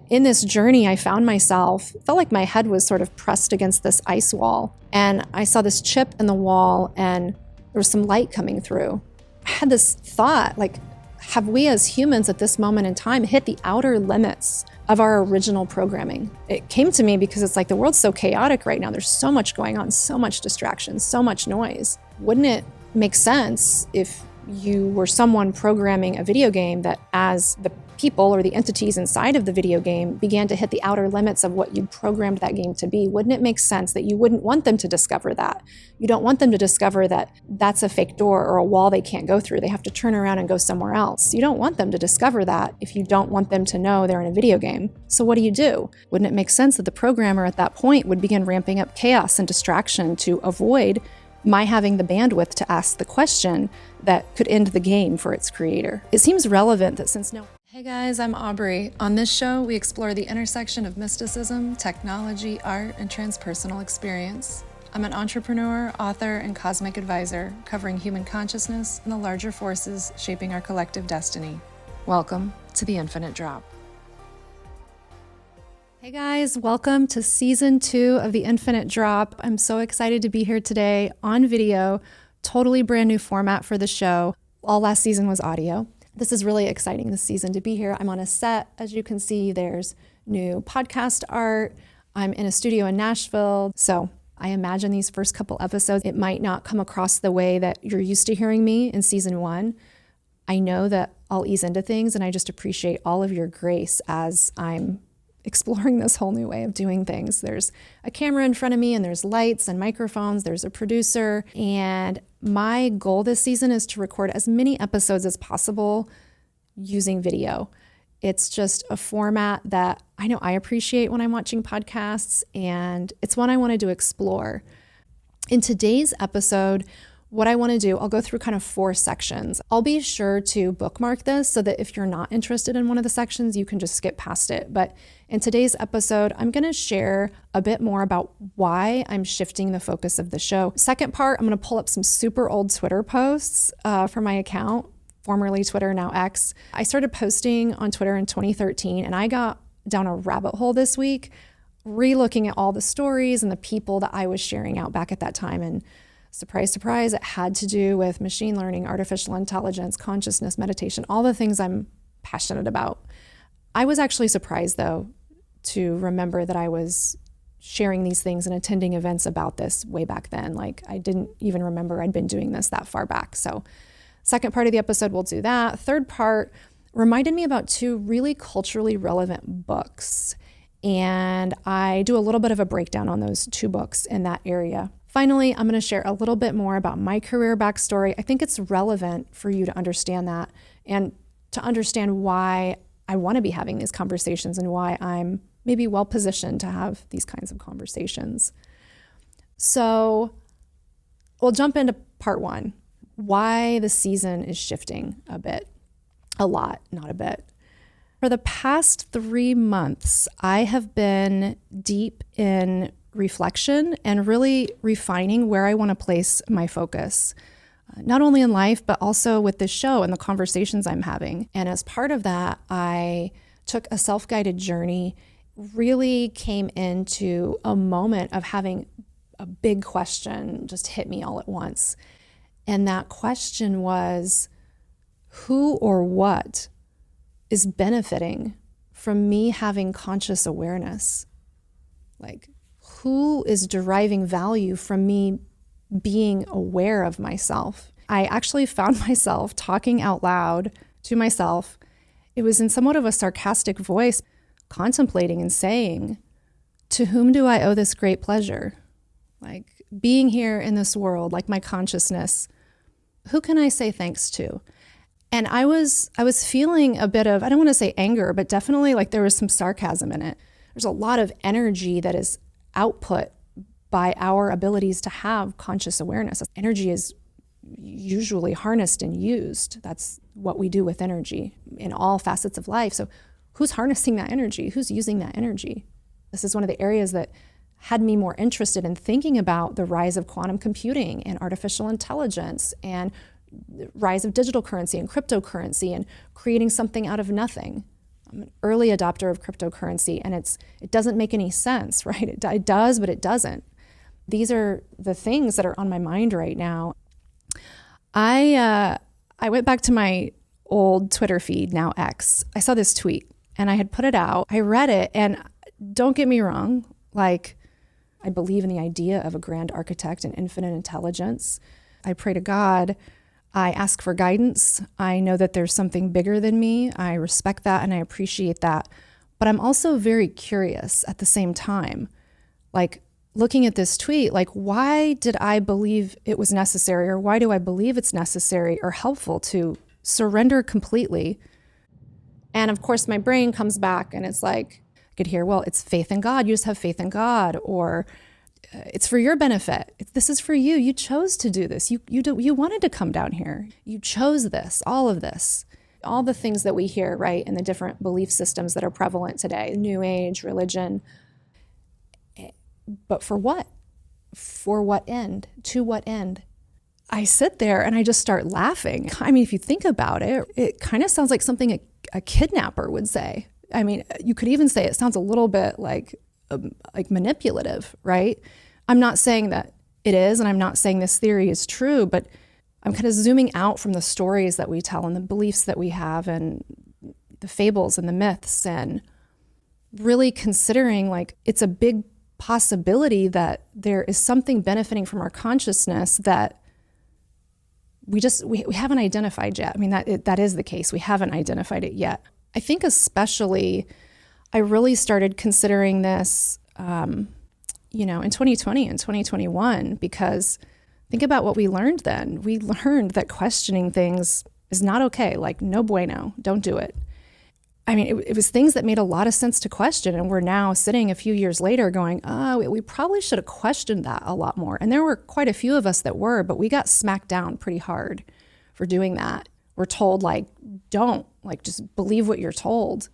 In this journey, I found myself, felt like my head was sort of pressed against this ice wall. And I saw this chip in the wall and there was some light coming through. I had this thought, like, have we as humans at this moment in time hit the outer limits of our original programming? It came to me because it's like the world's so chaotic right now. There's so much going on, so much distraction, so much noise. Wouldn't it make sense if you were someone programming a video game that as the people or the entities inside of the video game began to hit the outer limits of what you programmed that game to be? Wouldn't it make sense that you wouldn't want them to discover that? You don't want them to discover that that's a fake door or a wall they can't go through. They have to turn around and go somewhere else. You don't want them to discover that if you don't want them to know they're in a video game. So what do? Wouldn't it make sense that the programmer at that point would begin ramping up chaos and distraction to avoid my having the bandwidth to ask the question that could end the game for its creator? It seems relevant that since no... Hey guys, I'm Aubrey. On this show, we explore the intersection of mysticism, technology, art, and transpersonal experience. I'm an entrepreneur, author, and cosmic advisor, covering human consciousness and the larger forces shaping our collective destiny. Welcome to The Infinite Drop. Hey guys, welcome to season 2 of The Infinite Drop. I'm so excited to be here today on video, totally brand new format for the show. All last season was audio. This is really exciting this season to be here. I'm on a set. As you can see, there's new podcast art. I'm in a studio in Nashville. So I imagine these first couple episodes, it might not come across the way that you're used to hearing me in season 1. I know that I'll ease into things, and I just appreciate all of your grace as I'm exploring this whole new way of doing things. There's a camera in front of me and there's lights and microphones. There's a producer. And my goal this season is to record as many episodes as possible using video. It's just a format that I know I appreciate when I'm watching podcasts, and it's one I wanted to explore. In today's episode, what I want to do, I'll go through kind of 4 sections. I'll be sure to bookmark this so that if you're not interested in one of the sections, you can just skip past it. But in today's episode, I'm going to share a bit more about why I'm shifting the focus of the show. Second part, I'm going to pull up some super old Twitter posts from my account, formerly Twitter, now X. I started posting on Twitter in 2013, and I got down a rabbit hole this week, re-looking at all the stories and the people that I was sharing out back at that time. And surprise, surprise, it had to do with machine learning, artificial intelligence, consciousness, meditation, all the things I'm passionate about. I was actually surprised, though, to remember that I was sharing these things and attending events about this way back then. Like, I didn't even remember I'd been doing this that far back. So second part of the episode, we'll do that. Third part reminded me about 2 really culturally relevant books. And I do a little bit of a breakdown on those 2 books in that area. Finally, I'm going to share a little bit more about my career backstory. I think it's relevant for you to understand that and to understand why I want to be having these conversations and why I'm maybe well positioned to have these kinds of conversations. So we'll jump into part 1, why the season is shifting a bit, a lot, not a bit. For the past 3 months, I have been deep in reflection and really refining where I want to place my focus, not only in life, but also with this show and the conversations I'm having. And as part of that, I took a self-guided journey, really came into a moment of having a big question just hit me all at once. And that question was, who or what is benefiting from me having conscious awareness? Like, who is deriving value from me being aware of myself? I actually found myself talking out loud to myself. It was in somewhat of a sarcastic voice, contemplating and saying, to whom do I owe this great pleasure? Like, being here in this world, like my consciousness, who can I say thanks to? And I was feeling a bit of, I don't want to say anger, but definitely like there was some sarcasm in it. There's a lot of energy that is output by our abilities to have conscious awareness. Energy is usually harnessed and used. That's what we do with energy in all facets of life. So who's harnessing that energy? Who's using that energy? This is one of the areas that had me more interested in thinking about the rise of quantum computing and artificial intelligence and the rise of digital currency and cryptocurrency and creating something out of nothing. I'm an early adopter of cryptocurrency, and it doesn't make any sense, right? It does, but it doesn't. These are the things that are on my mind right now. I went back to my old Twitter feed, now X. I saw this tweet and I had put it out. I read it, and don't get me wrong, like, I believe in the idea of a grand architect and infinite intelligence. I pray to God. I ask for guidance. I know that there's something bigger than me. I respect that and I appreciate that. But I'm also very curious at the same time. Like, looking at this tweet, like, why did I believe it was necessary, or why do I believe it's necessary or helpful to surrender completely? And of course, my brain comes back and it's like, I could hear, well, it's faith in God. You just have faith in God, or it's for your benefit. This is for you. You chose to do this. You wanted to come down here. You chose this, all of this, all the things that we hear, right, in the different belief systems that are prevalent today, New Age, religion. But for what? For what end? To what end? I sit there and I just start laughing. I mean, if you think about it, it kind of sounds like something a kidnapper would say. I mean, you could even say it sounds a little bit like manipulative, right? I'm not saying that it is, and I'm not saying this theory is true, but I'm kind of zooming out from the stories that we tell and the beliefs that we have and the fables and the myths, and really considering, like, it's a big possibility that there is something benefiting from our consciousness that we haven't identified yet. I mean, that is the case. We haven't identified it yet. I think especially I really started considering this, in 2020 and 2021, because think about what we learned then. We learned that questioning things is not okay. Like, no bueno, don't do it. I mean, it was things that made a lot of sense to question, and we're now sitting a few years later going, we probably should have questioned that a lot more. And there were quite a few of us that were, but we got smacked down pretty hard for doing that. We're told, like, don't, like, just believe what you're told.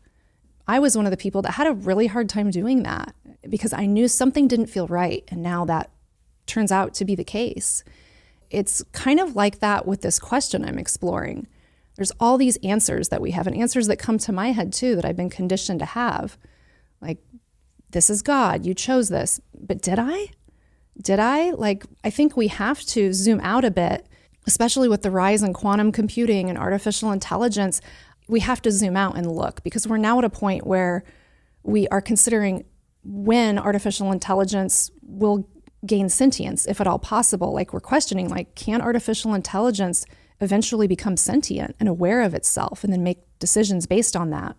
I was one of the people that had a really hard time doing that because I knew something didn't feel right, and now that turns out to be the case. It's kind of like that with this question I'm exploring. There's all these answers that we have, and answers that come to my head too that I've been conditioned to have. Like, this is God, you chose this. But did I? Like, I think we have to zoom out a bit, especially with the rise in quantum computing and artificial intelligence. We have to zoom out and look, because we're now at a point where we are considering when artificial intelligence will gain sentience, if at all possible. Like, we're questioning, like, can artificial intelligence eventually become sentient and aware of itself and then make decisions based on that,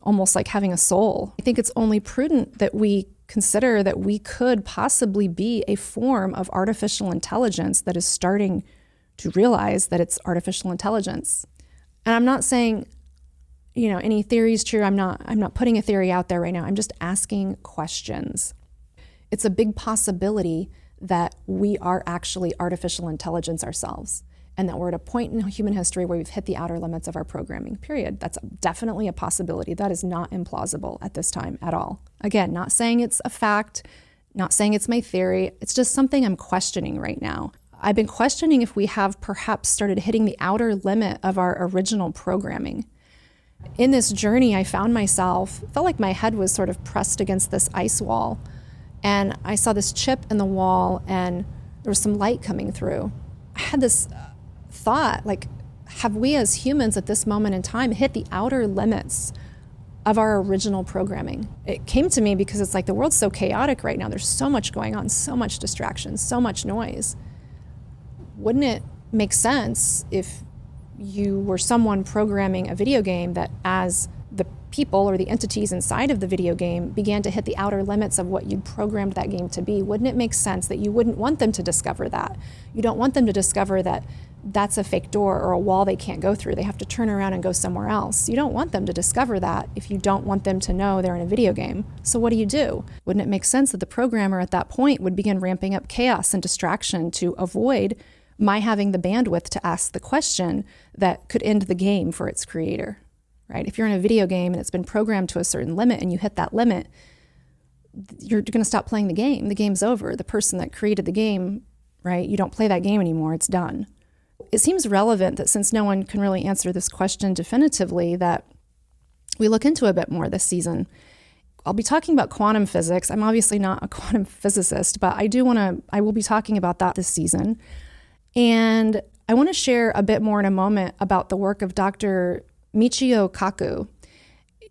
almost like having a soul? I think it's only prudent that we consider that we could possibly be a form of artificial intelligence that is starting to realize that it's artificial intelligence. And I'm not saying, any theory is true. I'm not putting a theory out there right now. I'm just asking questions. It's a big possibility that we are actually artificial intelligence ourselves, and that we're at a point in human history where we've hit the outer limits of our programming, period. That's definitely a possibility. That is not implausible at this time at all. Again, not saying it's a fact, not saying it's my theory. It's just something I'm questioning right now. I've been questioning if we have perhaps started hitting the outer limit of our original programming. In this journey, I found myself, felt like my head was sort of pressed against this ice wall, and I saw this chip in the wall, and there was some light coming through. I had this thought, like, have we as humans at this moment in time hit the outer limits of our original programming? It came to me because it's like the world's so chaotic right now. There's so much going on, so much distraction, so much noise. Wouldn't it make sense if you were someone programming a video game that, as the people or the entities inside of the video game began to hit the outer limits of what you'd programmed that game to be, wouldn't it make sense that you wouldn't want them to discover that? You don't want them to discover that that's a fake door or a wall they can't go through. They have to turn around and go somewhere else. You don't want them to discover that if you don't want them to know they're in a video game. So what do? Wouldn't it make sense that the programmer at that point would begin ramping up chaos and distraction to avoid my having the bandwidth to ask the question that could end the game for its creator, right? If you're in a video game and it's been programmed to a certain limit and you hit that limit, you're going to stop playing the game. The game's over. The person that created the game, right? You don't play that game anymore. It's done. It seems relevant that since no one can really answer this question definitively, that, we look into a bit more this season. I'll be talking about quantum physics. I'm obviously not a quantum physicist, but I will be talking about that this season. And I want to share a bit more in a moment about the work of Dr. Michio Kaku.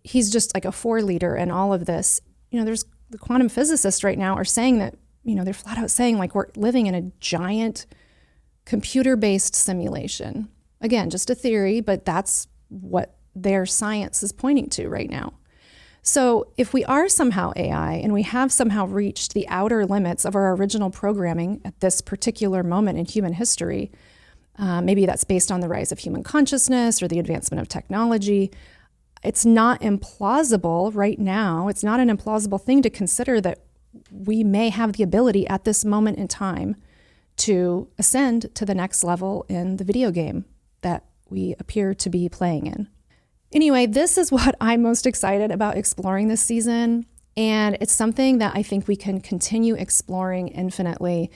He's just like a leader in all of this. There's the quantum physicists right now are saying that, they're flat out saying like we're living in a giant computer-based simulation. Again, just a theory, but that's what their science is pointing to right now. So if we are somehow AI and we have somehow reached the outer limits of our original programming at this particular moment in human history, maybe that's based on the rise of human consciousness or the advancement of technology, it's not implausible right now. It's not an implausible thing to consider that we may have the ability at this moment in time to ascend to the next level in the video game that we appear to be playing in. Anyway, this is what I'm most excited about exploring this season, and it's something that I think we can continue exploring infinitely.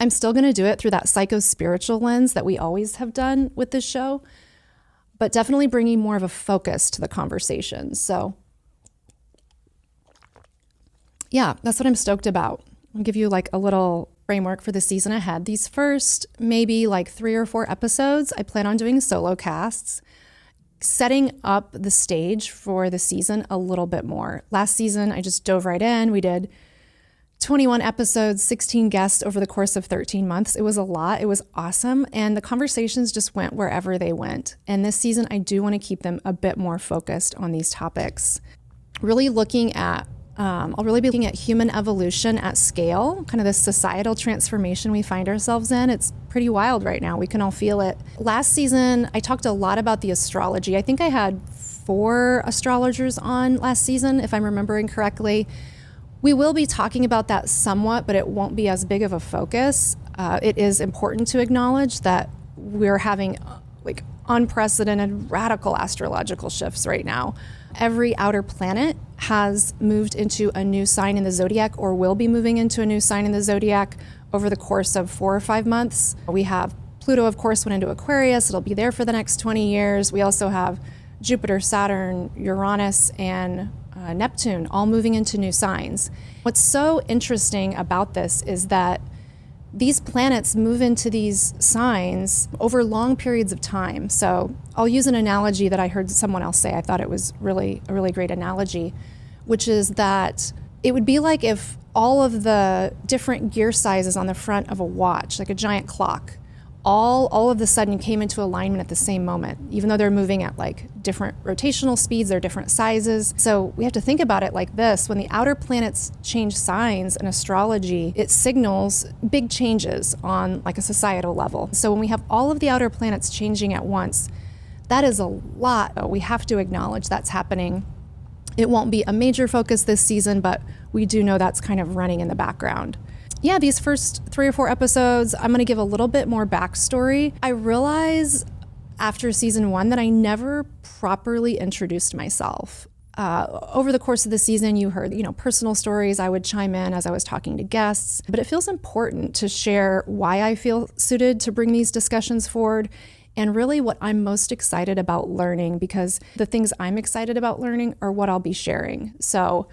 I'm still going to do it through that psycho-spiritual lens that we always have done with this show, but definitely bringing more of a focus to the conversation. So yeah, that's what I'm stoked about. I'll give you like a little framework for the season ahead. These first maybe like 3 or 4 episodes, I plan on doing solo casts, setting up the stage for the season a little bit more. Last season, I just dove right in. We did 21 episodes, 16 guests over the course of 13 months. It was a lot. It was awesome. And the conversations just went wherever they went. And this season, I do want to keep them a bit more focused on these topics. Really looking at I'll really be looking at human evolution at scale, kind of the societal transformation we find ourselves in. It's pretty wild right now. We can all feel it. Last season, I talked a lot about the astrology. I think I had 4 astrologers on last season, if I'm remembering correctly. We will be talking about that somewhat, but it won't be as big of a focus. It is important to acknowledge that we're having like unprecedented radical astrological shifts right now. Every outer planet has moved into a new sign in the zodiac or will be moving into a new sign in the zodiac over the course of 4 or 5 months. We have Pluto, of course, went into Aquarius. It'll be there for the next 20 years. We also have Jupiter, Saturn, Uranus, and Neptune all moving into new signs. What's so interesting about this is that these planets move into these signs over long periods of time. So I'll use an analogy that I heard someone else say. I thought it was a really great analogy, which is that it would be like if all of the different gear sizes on the front of a watch, like a giant clock, all of a sudden came into alignment at the same moment, even though they're moving at like different rotational speeds, they're different sizes. So we have to think about it like this. When the outer planets change signs in astrology, it signals big changes on like a societal level. So when we have all of the outer planets changing at once, that is a lot. We have to acknowledge that's happening. It won't be a major focus this season, but we do know that's kind of running in the background. Yeah, these first 3 or 4 episodes, I'm going to give a little bit more backstory. I realize after season 1 that I never properly introduced myself. Over the course of the season, you heard, personal stories. I would chime in as I was talking to guests, but it feels important to share why I feel suited to bring these discussions forward and really what I'm most excited about learning, because the things I'm excited about learning are what I'll be sharing. So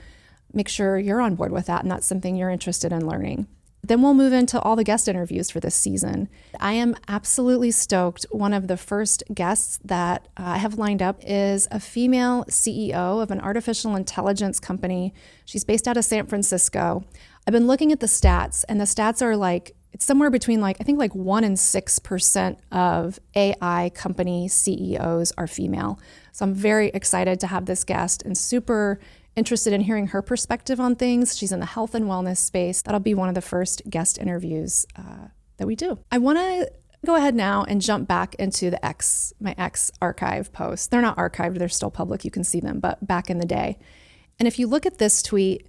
make sure you're on board with that and that's something you're interested in learning. Then we'll move into all the guest interviews for this season. I am absolutely stoked. One of the first guests that I have lined up is a female CEO of an artificial intelligence company. She's based out of San Francisco. I've been looking at the stats, and the stats are like, it's somewhere between I think 1% and 6% of AI company CEOs are female. So I'm very excited to have this guest and super interested in hearing her perspective on things. She's in the health and wellness space. That'll be one of the first guest interviews that we do. I want to go ahead now and jump back into my X archive posts. They're not archived, they're still public. You can see them, but back in the day. And if you look at this tweet,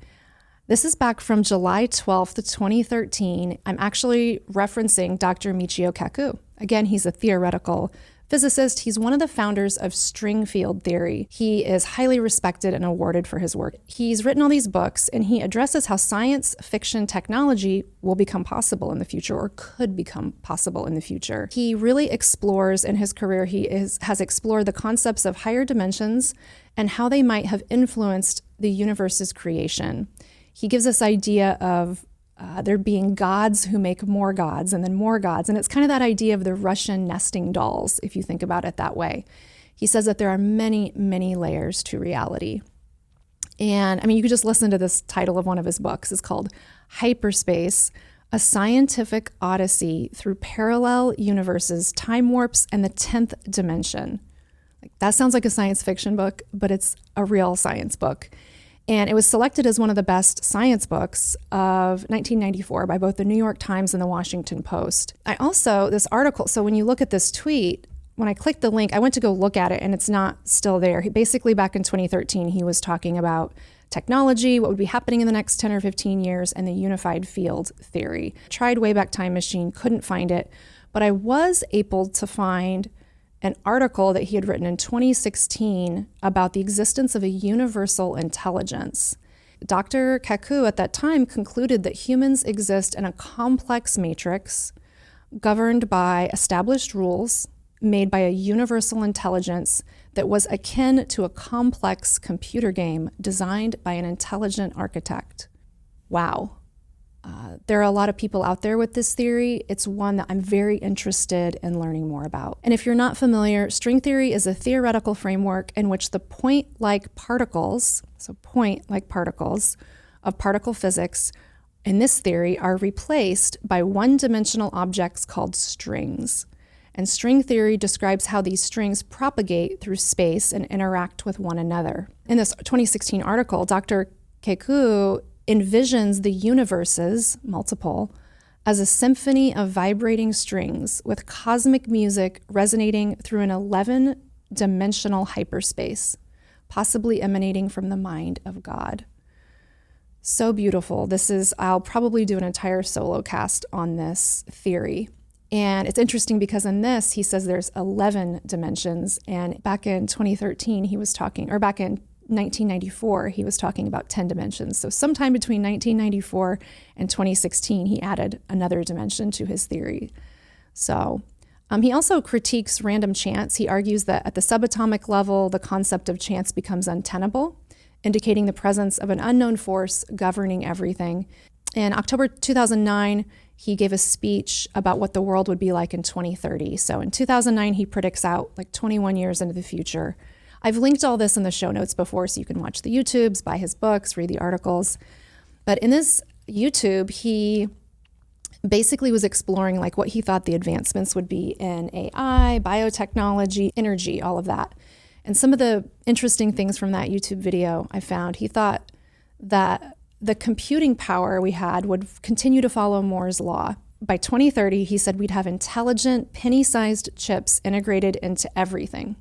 this is back from July 12th, 2013. I'm actually referencing Dr. Michio Kaku. Again, he's a theoretical physicist. He's one of the founders of string field theory. He is highly respected and awarded for his work. He's written all these books, and he addresses how science fiction technology will become possible in the future, or could become possible in the future. He really explores in his career, has explored the concepts of higher dimensions and how they might have influenced the universe's creation. He gives this idea of there being gods who make more gods and then more gods. And it's kind of that idea of the Russian nesting dolls, if you think about it that way. He says that there are many, many layers to reality. And I mean, you could just listen to this title of one of his books. It's called Hyperspace, A Scientific Odyssey Through Parallel Universes, Time Warps, and the 10th Dimension. Like, that sounds like a science fiction book, but it's a real science book. And it was selected as one of the best science books of 1994 by both the New York Times and the Washington Post. This article, so when you look at this tweet, when I clicked the link, I went to go look at it and it's not still there. Basically back in 2013, he was talking about technology, what would be happening in the next 10 or 15 years, and the unified field theory. Tried Wayback Time Machine, couldn't find it, but I was able to find an article that he had written in 2016 about the existence of a universal intelligence. Dr. Kaku at that time concluded that humans exist in a complex matrix governed by established rules made by a universal intelligence that was akin to a complex computer game designed by an intelligent architect. Wow. There are a lot of people out there with this theory. It's one that I'm very interested in learning more about. And if you're not familiar, string theory is a theoretical framework in which the point-like particles of particle physics in this theory are replaced by one-dimensional objects called strings. And string theory describes how these strings propagate through space and interact with one another. In this 2016 article, Dr. Kaku envisions the universes, multiple, as a symphony of vibrating strings with cosmic music resonating through an 11-dimensional hyperspace, possibly emanating from the mind of God. So beautiful. I'll probably do an entire solo cast on this theory. And it's interesting because in this, he says there's 11 dimensions. And back in 2013, back in 1994, he was talking about 10 dimensions. So sometime between 1994 and 2016, he added another dimension to his theory. So he also critiques random chance. He argues that at the subatomic level, the concept of chance becomes untenable, indicating the presence of an unknown force governing everything. In October 2009, he gave a speech about what the world would be like in 2030. So in 2009, he predicts out like 21 years into the future. I've linked all this in the show notes before, so you can watch the YouTubes, buy his books, read the articles. But in this YouTube, he basically was exploring like what he thought the advancements would be in AI, biotechnology, energy, all of that. And some of the interesting things from that YouTube video I found, he thought that the computing power we had would continue to follow Moore's law. By 2030, he said we'd have intelligent, penny-sized chips integrated into everything.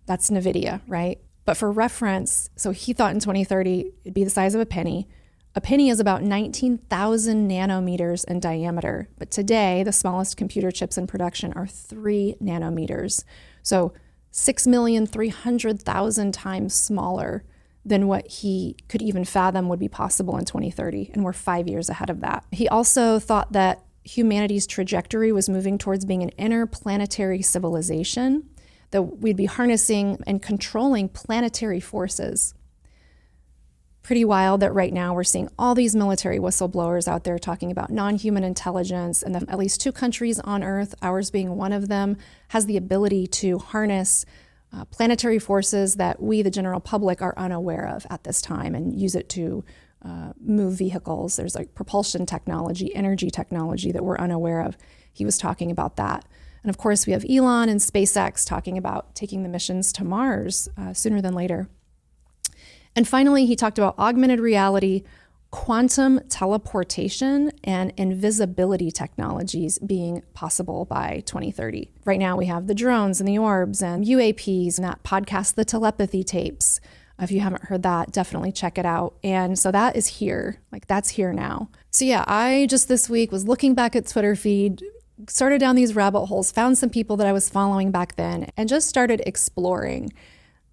That's NVIDIA, right? But for reference, so he thought in 2030, it'd be the size of a penny. A penny is about 19,000 nanometers in diameter. But today, the smallest computer chips in production are 3 nanometers. So 6,300,000 times smaller than what he could even fathom would be possible in 2030. And we're 5 years ahead of that. He also thought that humanity's trajectory was moving towards being an interplanetary civilization, that we'd be harnessing and controlling planetary forces. Pretty wild that right now we're seeing all these military whistleblowers out there talking about non-human intelligence, and that at least 2 countries on Earth, ours being one of them, has the ability to harness planetary forces that we, the general public, are unaware of at this time and use it to move vehicles. There's like propulsion technology, energy technology that we're unaware of. He was talking about that. And of course, we have Elon and SpaceX talking about taking the missions to Mars sooner than later. And finally, he talked about augmented reality, quantum teleportation, and invisibility technologies being possible by 2030. Right now, we have the drones and the orbs and UAPs and that podcast, The Telepathy Tapes. If you haven't heard that, definitely check it out. And so that is here, like that's here now. So yeah, I just this week was looking back at Twitter feed, started down these rabbit holes, found some people that I was following back then, and just started exploring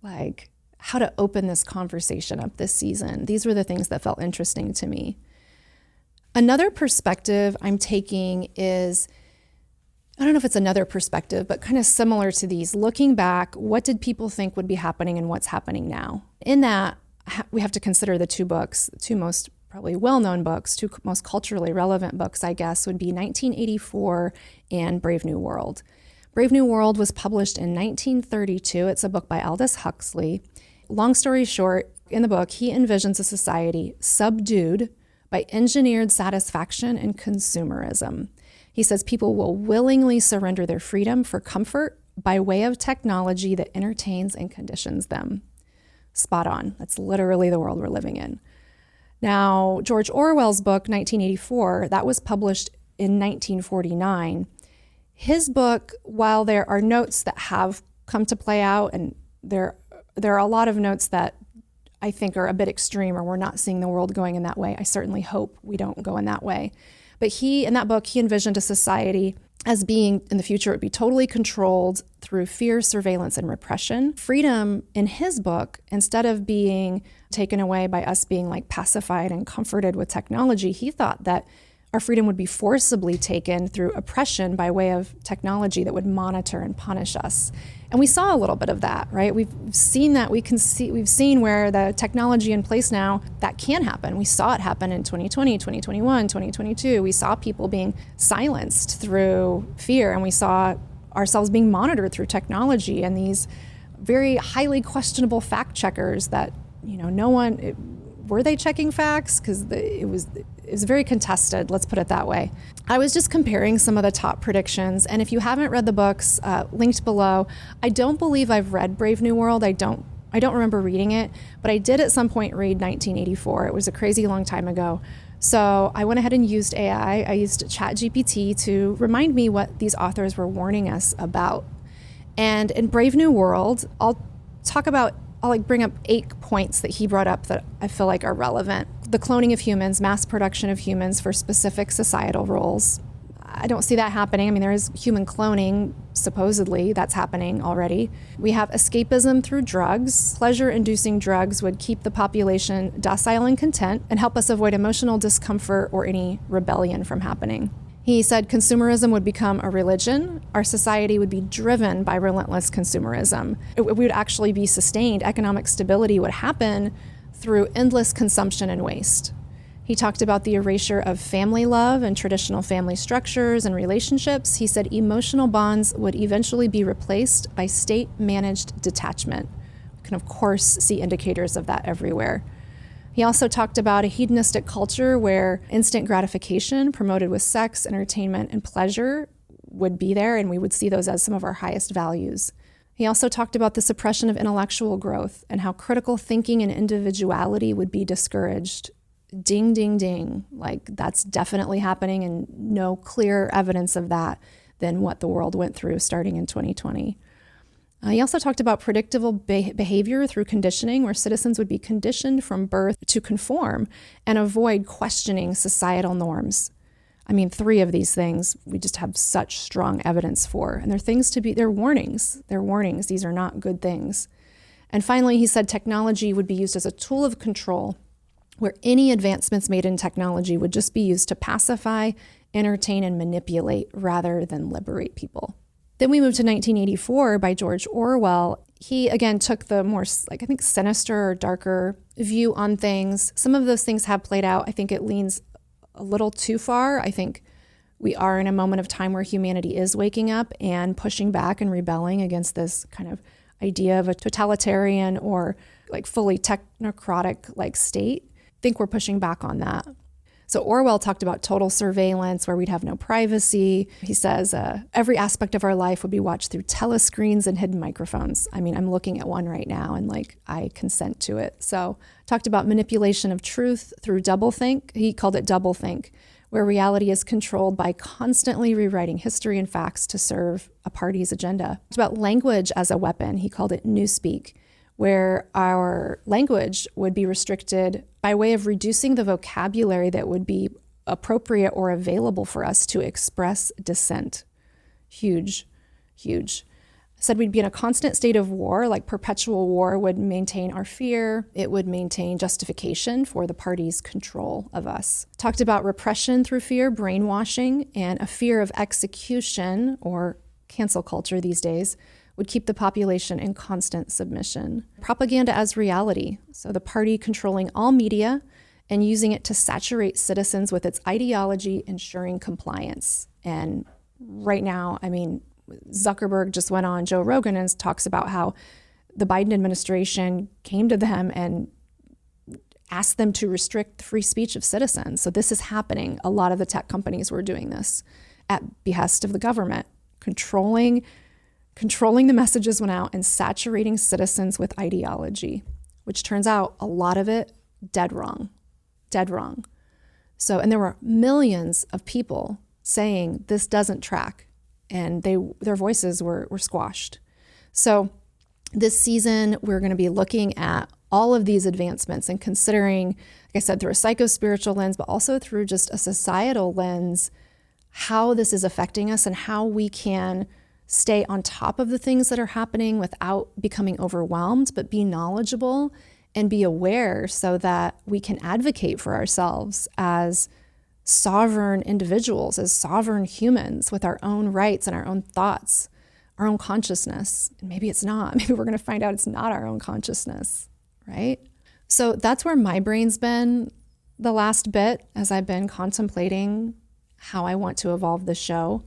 like how to open this conversation up this season. These were the things that felt interesting to me. Another perspective I'm taking is, I don't know if it's another perspective, but kind of similar to these. Looking back, what did people think would be happening and what's happening now? In that, we have to consider the two books, two most probably well-known books, two most culturally relevant books, I guess, would be 1984 and Brave New World. Brave New World was published in 1932. It's a book by Aldous Huxley. Long story short, in the book, he envisions a society subdued by engineered satisfaction and consumerism. He says people will willingly surrender their freedom for comfort by way of technology that entertains and conditions them. Spot on. That's literally the world we're living in. Now, George Orwell's book, 1984, that was published in 1949. His book, while there are notes that have come to play out, and there are a lot of notes that I think are a bit extreme, or we're not seeing the world going in that way. I certainly hope we don't go in that way. But in that book, he envisioned a society as being, in the future, it would be totally controlled through fear, surveillance, and repression. Freedom, in his book, instead of being taken away by us being like pacified and comforted with technology, he thought that our freedom would be forcibly taken through oppression by way of technology that would monitor and punish us. And we saw a little bit of that, right? We've seen that. We've seen where the technology in place now, that can happen. We saw it happen in 2020, 2021, 2022. We saw people being silenced through fear, and we saw ourselves being monitored through technology and these very highly questionable fact checkers that, were they checking facts? Because it was very contested, let's put it that way. I was just comparing some of the top predictions, and if you haven't read the books, linked below, I don't believe I've read Brave New World. I don't remember reading it, but I did at some point read 1984. It was a crazy long time ago. So I went ahead and used AI. I used ChatGPT to remind me what these authors were warning us about. And in Brave New World, I'll bring up 8 points that he brought up that I feel like are relevant. The cloning of humans, mass production of humans for specific societal roles. I don't see that happening. I mean, there is human cloning, supposedly, that's happening already. We have escapism through drugs. Pleasure-inducing drugs would keep the population docile and content and help us avoid emotional discomfort or any rebellion from happening. He said consumerism would become a religion. Our society would be driven by relentless consumerism. We would actually be sustained. Economic stability would happen through endless consumption and waste. He talked about the erasure of family love and traditional family structures and relationships. He said emotional bonds would eventually be replaced by state-managed detachment. We can, of course, see indicators of that everywhere. He also talked about a hedonistic culture where instant gratification promoted with sex, entertainment, and pleasure would be there, and we would see those as some of our highest values. He also talked about the suppression of intellectual growth and how critical thinking and individuality would be discouraged. Ding, ding, ding. Like, that's definitely happening, and no clearer evidence of that than what the world went through starting in 2020. He also talked about predictable behavior through conditioning, where citizens would be conditioned from birth to conform and avoid questioning societal norms. I mean, 3 of these things we just have such strong evidence for, and they're warnings. They're warnings. These are not good things. And finally, he said technology would be used as a tool of control, where any advancements made in technology would just be used to pacify, entertain, and manipulate rather than liberate people. Then we moved to 1984 by George Orwell. He, again, took the more, sinister or darker view on things. Some of those things have played out. I think it leans a little too far. I think we are in a moment of time where humanity is waking up and pushing back and rebelling against this kind of idea of a totalitarian or fully technocratic state. I think we're pushing back on that. So Orwell talked about total surveillance where we'd have no privacy. He says every aspect of our life would be watched through telescreens and hidden microphones. I mean, I'm looking at one right now and I consent to it. So talked about manipulation of truth through doublethink. He called it doublethink, where reality is controlled by constantly rewriting history and facts to serve a party's agenda. Talked about language as a weapon. He called it newspeak, where our language would be restricted by way of reducing the vocabulary that would be appropriate or available for us to express dissent. Huge, huge. Said we'd be in a constant state of war, like perpetual war would maintain our fear. It would maintain justification for the party's control of us. Talked about repression through fear, brainwashing, and a fear of execution, or cancel culture these days, would keep the population in constant submission. Propaganda as reality, so the party controlling all media and using it to saturate citizens with its ideology, ensuring compliance. And right now, Zuckerberg just went on Joe Rogan and talks about how the Biden administration came to them and asked them to restrict the free speech of citizens. So this is happening. A lot of the tech companies were doing this at behest of the government, controlling the messages went out and saturating citizens with ideology, which turns out a lot of it dead wrong. So, and there were millions of people saying this doesn't track, and their voices were squashed. So this season, we're going to be looking at all of these advancements and considering, like I said, through a psycho-spiritual lens, but also through just a societal lens, how this is affecting us and how we can stay on top of the things that are happening without becoming overwhelmed, but be knowledgeable and be aware so that we can advocate for ourselves as sovereign individuals, as sovereign humans with our own rights and our own thoughts, our own consciousness. And maybe it's not. Maybe we're going to find out it's not our own consciousness, right? So that's where my brain's been the last bit as I've been contemplating how I want to evolve the show.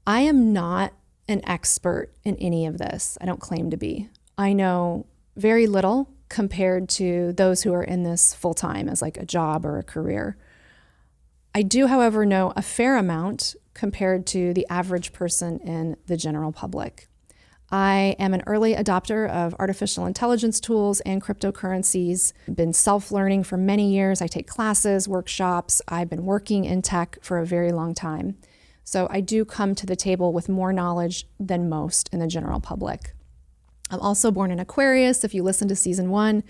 I am not an expert in any of this. I don't claim to be. I know very little compared to those who are in this full time as like a job or a career. I do, however, know a fair amount compared to the average person in the general public. I am an early adopter of artificial intelligence tools and cryptocurrencies. I've been self-learning for many years. I take classes, workshops. I've been working in tech for a very long time. So I do come to the table with more knowledge than most in the general public. I'm also born in Aquarius. If you listen to season 1,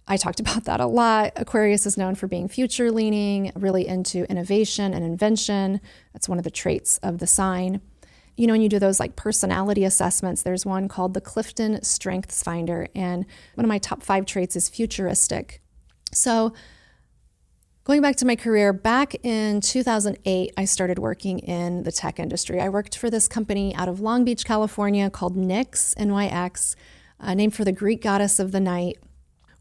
I talked about that a lot. Aquarius is known for being future-leaning, really into innovation and invention. That's one of the traits of the sign. You know, when you do those like personality assessments, there's one called the Clifton Strengths Finder, and one of my top 5 traits is futuristic. So going back to my career, back in 2008, I started working in the tech industry. I worked for this company out of Long Beach, California called Nyx, N-Y-X, named for the Greek goddess of the night.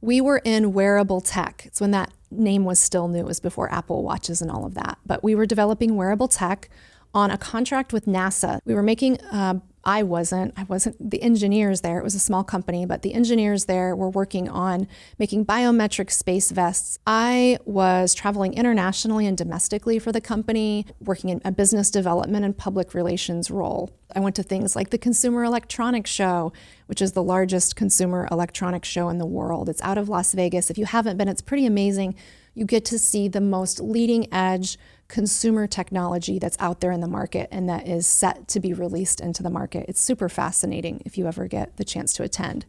We were in wearable tech. It's when that name was still new. It was before Apple Watches and all of that. But we were developing wearable tech on a contract with NASA. We were making, I wasn't the engineers there. It was a small company, but the engineers there were working on making biometric space vests. I was traveling internationally and domestically for the company, working in a business development and public relations role. I went to things like the Consumer Electronics Show, which is the largest consumer electronics show in the world. It's out of Las Vegas. If you haven't been, it's pretty amazing. You get to see the most leading edge consumer technology that's out there in the market and that is set to be released into the market. It's super fascinating if you ever get the chance to attend.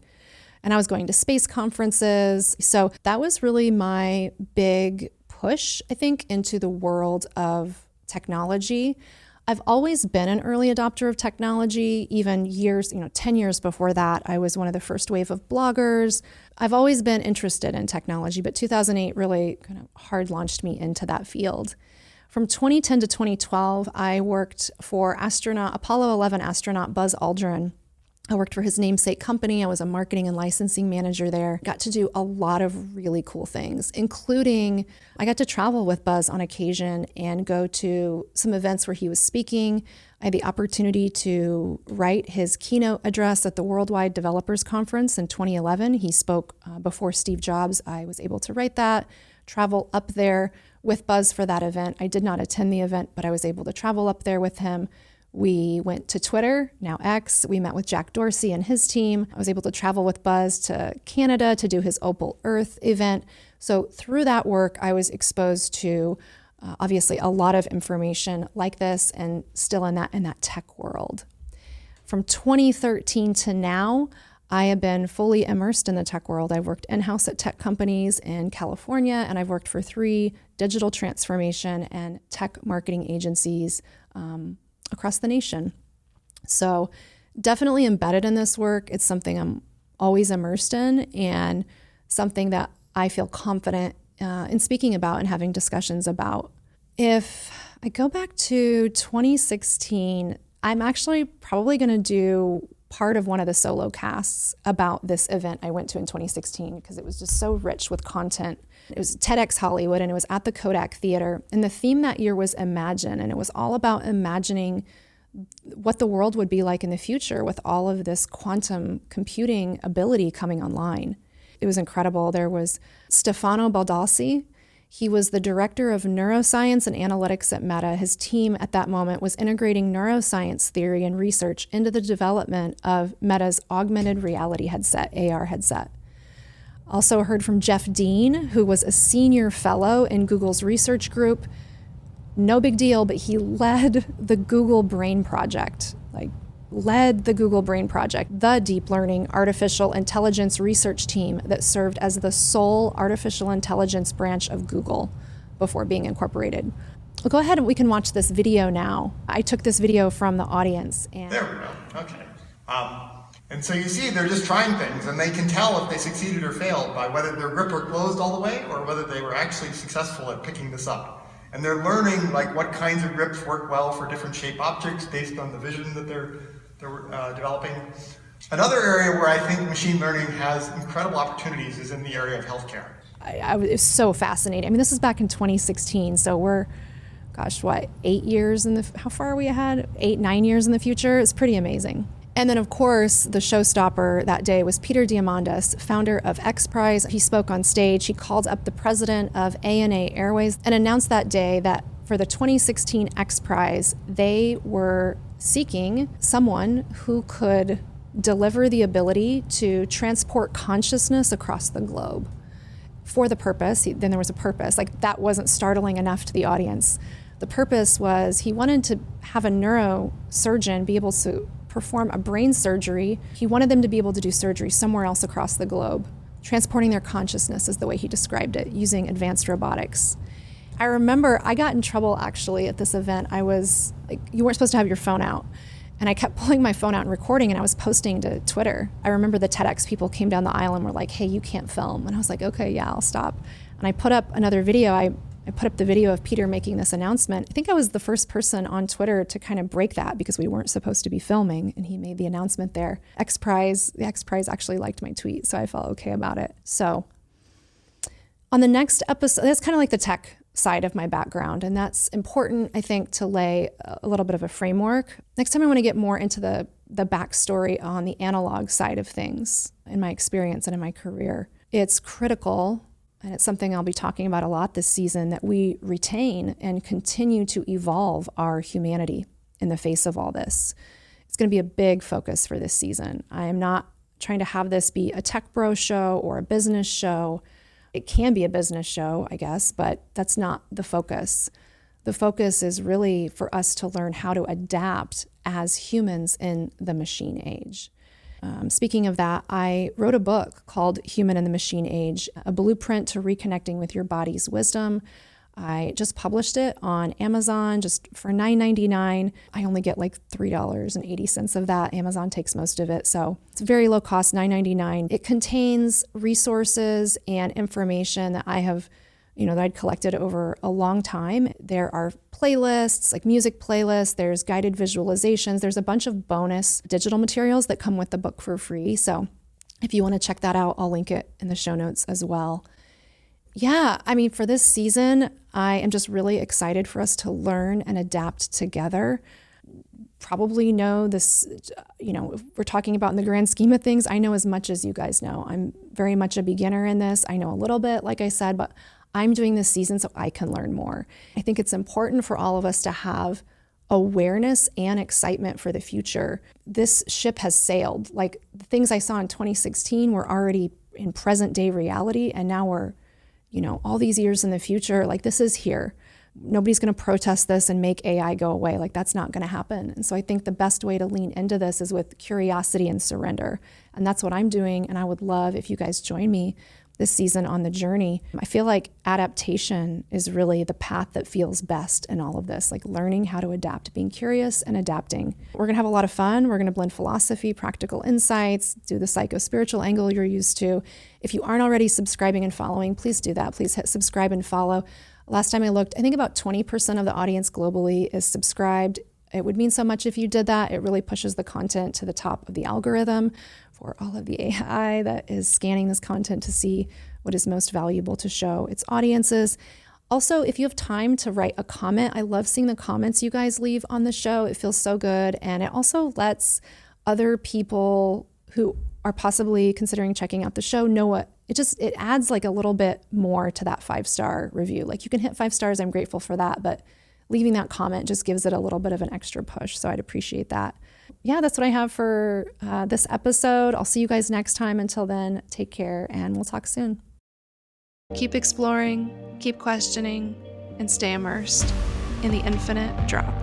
And I was going to space conferences. So that was really my big push, I think, into the world of technology. I've always been an early adopter of technology, even years, 10 years before that. I was one of the first wave of bloggers. I've always been interested in technology, but 2008 really kind of hard launched me into that field. From 2010 to 2012, I worked for Apollo 11 astronaut Buzz Aldrin. I worked for his namesake company. I was a marketing and licensing manager there. Got to do a lot of really cool things, including I got to travel with Buzz on occasion and go to some events where he was speaking. I had the opportunity to write his keynote address at the Worldwide Developers Conference in 2011. He spoke before Steve Jobs. I was able to write that, travel up there with Buzz for that event. I did not attend the event, but I was able to travel up there with him. We went to Twitter, now X. We met with Jack Dorsey and his team. I was able to travel with Buzz to Canada to do his Opal Earth event. So through that work, I was exposed to obviously a lot of information like this and still in that tech world. From 2013 to now, I have been fully immersed in the tech world. I've worked in-house at tech companies in California, and I've worked for 3 digital transformation and tech marketing agencies across the nation. So definitely embedded in this work. It's something I'm always immersed in and something that I feel confident in speaking about and having discussions about. If I go back to 2016, I'm actually probably going to do part of one of the solo casts about this event I went to in 2016 because it was just so rich with content. It was TEDx Hollywood, and it was at the Kodak Theater. And the theme that year was Imagine, and it was all about imagining what the world would be like in the future with all of this quantum computing ability coming online. It was incredible. There was Stefano Baldassi. He was the director of neuroscience and analytics at Meta. His team at that moment was integrating neuroscience theory and research into the development of Meta's augmented reality headset, AR headset. Also heard from Jeff Dean, who was a senior fellow in Google's research group. No big deal, but he led the Google Brain Project, the deep learning artificial intelligence research team that served as the sole artificial intelligence branch of Google before being incorporated. Well, go ahead and we can watch this video now. I took this video from the audience. And there we go, okay. And so you see they're just trying things, and they can tell if they succeeded or failed by whether their gripper closed all the way or whether they were actually successful at picking this up. And they're learning like what kinds of grips work well for different shape objects based on the vision that they're developing. Another area where I think machine learning has incredible opportunities is in the area of healthcare. It was so fascinating. I mean, this is back in 2016, so we're, 8 years how far are we ahead? 8, 9 years in the future? It's pretty amazing. And then, of course, the showstopper that day was Peter Diamandis, founder of X Prize. He spoke on stage. He called up the president of ANA Airways and announced that day that for the 2016 X Prize, they were seeking someone who could deliver the ability to transport consciousness across the globe. For the purpose, then there was a purpose, that wasn't startling enough to the audience. The purpose was he wanted to have a neurosurgeon be able to perform a brain surgery. He wanted them to be able to do surgery somewhere else across the globe. Transporting their consciousness is the way he described it, using advanced robotics. I remember I got in trouble actually at this event. I was you weren't supposed to have your phone out. And I kept pulling my phone out and recording, and I was posting to Twitter. I remember the TEDx people came down the aisle and were like, hey, you can't film. And I was like, okay, yeah, I'll stop. And I put up another video. I put up the video of Peter making this announcement. I think I was the first person on Twitter to kind of break that because we weren't supposed to be filming, and he made the announcement there. The X Prize actually liked my tweet, so I felt okay about it. So on the next episode, that's kind of like the tech side of my background, and that's important, I think, to lay a little bit of a framework. Next time I want to get more into the backstory on the analog side of things in my experience and in my career. It's critical, and it's something I'll be talking about a lot this season, that we retain and continue to evolve our humanity in the face of all this. It's going to be a big focus for this season. I am not trying to have this be a tech bro show or a business show. It can be a business show, I guess, but that's not the focus. The focus is really for us to learn how to adapt as humans in the machine age. Speaking of that, I wrote a book called Human in the Machine Age, a blueprint to reconnecting with your body's wisdom. I just published it on Amazon just for $9.99. I only get $3.80 of that. Amazon takes most of it. So it's very low cost, $9.99. It contains resources and information that I have, that I'd collected over a long time. There are playlists, like music playlists, there's guided visualizations, there's a bunch of bonus digital materials that come with the book for free. So if you want to check that out, I'll link it in the show notes as well. Yeah, for this season, I am just really excited for us to learn and adapt together. Probably know this, if we're talking about in the grand scheme of things, I know as much as you guys know. I'm very much a beginner in this. I know a little bit, like I said, but I'm doing this season so I can learn more. I think it's important for all of us to have awareness and excitement for the future. This ship has sailed. The things I saw in 2016 were already in present day reality, and now we're all these years in the future, this is here. Nobody's going to protest this and make AI go away. Like, that's not going to happen. And so I think the best way to lean into this is with curiosity and surrender. And that's what I'm doing. And I would love if you guys join me this season on the journey. I feel like adaptation is really the path that feels best in all of this, like learning how to adapt, being curious and adapting. We're going to have a lot of fun. We're going to blend philosophy, practical insights, do the psycho-spiritual angle you're used to. If you aren't already subscribing and following, please do that. Please hit subscribe and follow. Last time I looked, I think about 20% of the audience globally is subscribed. It would mean so much if you did that. It really pushes the content to the top of the algorithm for all of the AI that is scanning this content to see what is most valuable to show its audiences. Also, if you have time to write a comment, I love seeing the comments you guys leave on the show. It feels so good. And it also lets other people who are possibly considering checking out the show know what it adds like a little bit more to that 5-star review. Like, you can hit 5 stars. I'm grateful for that. But leaving that comment just gives it a little bit of an extra push. So I'd appreciate that. Yeah, that's what I have for this episode. I'll see you guys next time. Until then, take care and we'll talk soon. Keep exploring, keep questioning, and stay immersed in the infinite drop.